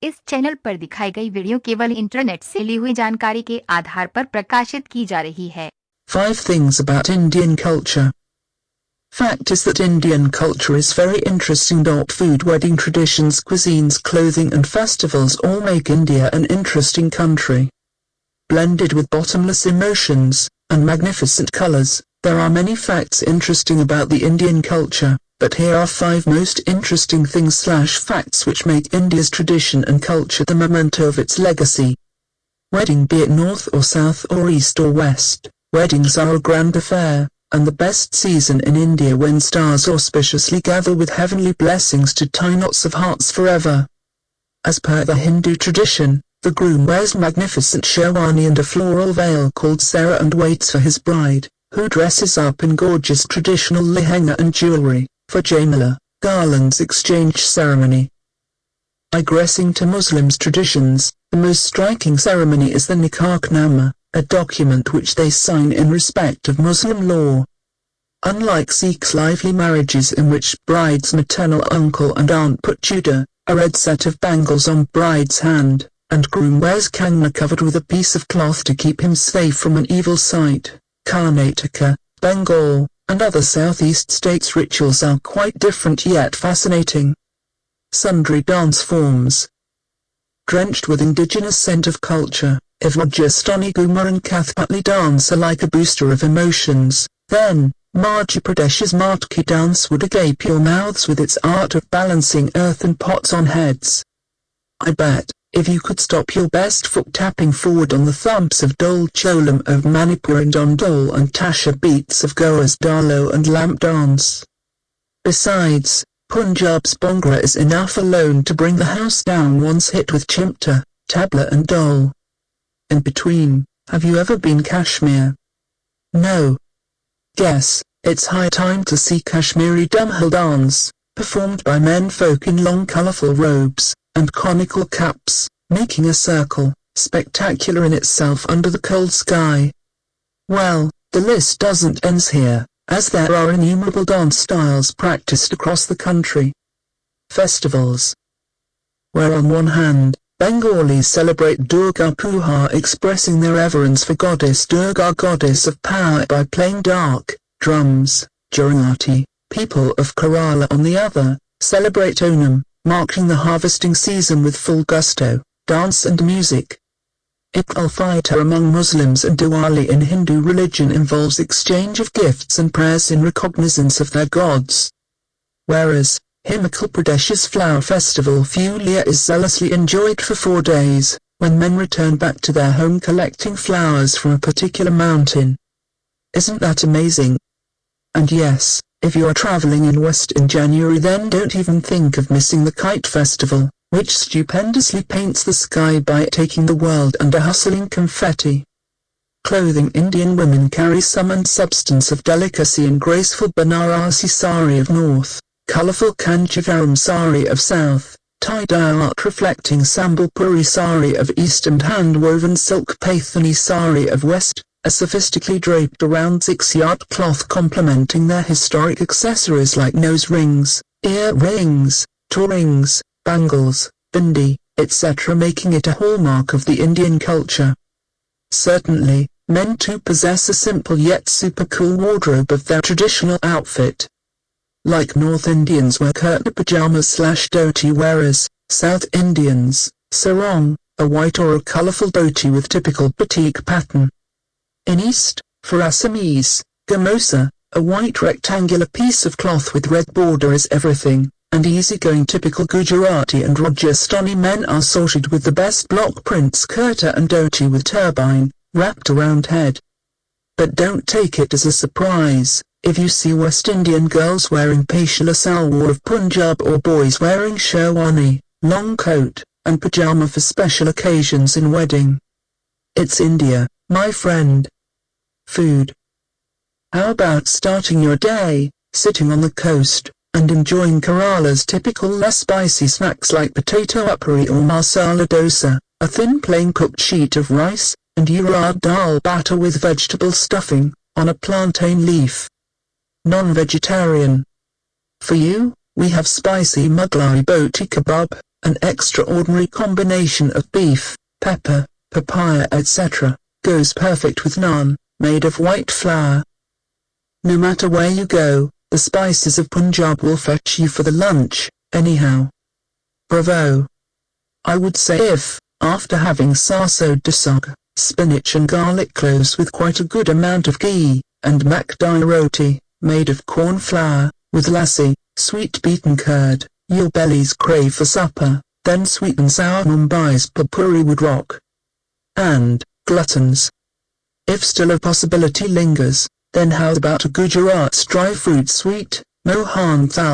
इस चैनल पर दिखाई गई वीडियो केवल इंटरनेट से ली हुई जानकारी के आधार पर प्रकाशित की जा रही है। 5 things about Indian culture. Fact is that Indian culture is very interesting. Food, wedding traditions, cuisines, clothing and festivals all make India an interesting country. Blended with bottomless emotions and magnificent colors, there are many facts interesting about the Indian culture, but here are 5 most interesting things/facts which make India's tradition and culture the memento of its legacy. Wedding, be it north or south or east or west, weddings are a grand affair, and the best season in India when stars auspiciously gather with heavenly blessings to tie knots of hearts forever. As per the Hindu tradition, the groom wears magnificent Sherwani and a floral veil called Sehra and waits for his bride, who dresses up in gorgeous traditional lehenga and jewellery, for Jaimala, garlands exchange ceremony. Digressing to Muslims' traditions, the most striking ceremony is the Nikahnaama, a document which they sign in respect of Muslim law. Unlike Sikhs' lively marriages in which bride's maternal uncle and aunt put Chuda, a red set of bangles on bride's hand, and groom wears Kangna covered with a piece of cloth to keep him safe from an evil sight, Karnataka, Bengal, and other southeast states' rituals are quite different yet fascinating. Sundry dance forms. Drenched with indigenous scent of culture, Rajasthani Ghumar and Kathakali dance are like a booster of emotions. Then, Madhya Pradesh's Matki dance would agape your mouths with its art of balancing earthen pots on heads. I bet, if you could stop your best foot tapping forward on the thumps of Dol Cholam of Manipur and on Dol and Tasha beats of Goa's Dalo and Lamp dance. Besides, Punjab's Bhangra is enough alone to bring the house down once hit with chimta, tabla and dol. In between, have you ever been Kashmir? No. Guess, it's high time to see Kashmiri Dumhal dance, performed by men folk in long colourful robes and conical caps, making a circle, spectacular in itself under the cold sky. Well, the list doesn't end here, as there are innumerable dance styles practiced across the country. Festivals. Where on one hand, Bengalis celebrate Durga Puja, expressing their reverence for goddess Durga, goddess of power, by playing dark drums during Aarti. People of Kerala on the other, celebrate Onam, marking the harvesting season with full gusto, dance and music. Eid al-Fitr among Muslims and Diwali in Hindu religion involves exchange of gifts and prayers in recognizance of their gods. Whereas, Himachal Pradesh's flower festival Fulia is zealously enjoyed for 4 days, when men return back to their home collecting flowers from a particular mountain. Isn't that amazing? And yes, if you are traveling in West in January, then don't even think of missing the Kite Festival, which stupendously paints the sky by taking the world under hustling confetti. Clothing. Indian women carry sum and substance of delicacy in graceful Banarasi sari of north, colourful Kanchivaram sari of south, tie-dye art reflecting Sambalpuri sari of east and hand-woven silk Paithani sari of west, a sophisticatedly draped around 6-yard cloth complementing their historic accessories like nose rings, ear rings, toe rings, bangles, bindi, etc., making it a hallmark of the Indian culture. Certainly, men too possess a simple yet super cool wardrobe of their traditional outfit. Like North Indians wear kurta pajamas/dhoti, whereas South Indians, sarong, a white or a colourful dhoti with typical batik pattern. In East, for Assamese, gamosa, a white rectangular piece of cloth with red border is everything, and easygoing typical Gujarati and Rajasthani men are sorted with the best block prints kurta and dhoti with turbine, wrapped around head. But don't take it as a surprise if you see West Indian girls wearing Paishala salwar of Punjab or boys wearing Sherwani, long coat, and pajama for special occasions in wedding. It's India, my friend. Food. How about starting your day, sitting on the coast, and enjoying Kerala's typical less spicy snacks like potato uppari or masala dosa, a thin plain cooked sheet of rice, and urad dal batter with vegetable stuffing, on a plantain leaf. Non-vegetarian. For you, we have spicy Mughlai boti kebab, an extraordinary combination of beef, pepper, papaya etc., goes perfect with naan, made of white flour. No matter where you go, the spices of Punjab will fetch you for the lunch, anyhow. Bravo! I would say if, after having sarson de saag, spinach and garlic cloves with quite a good amount of ghee, and makdi roti, made of corn flour, with lassi, sweet beaten curd, your bellies crave for supper, then sweet and sour Mumbai's papuri would rock. And, gluttons, if still a possibility lingers, then how about a Gujarat's dry fruit sweet, mohan thal?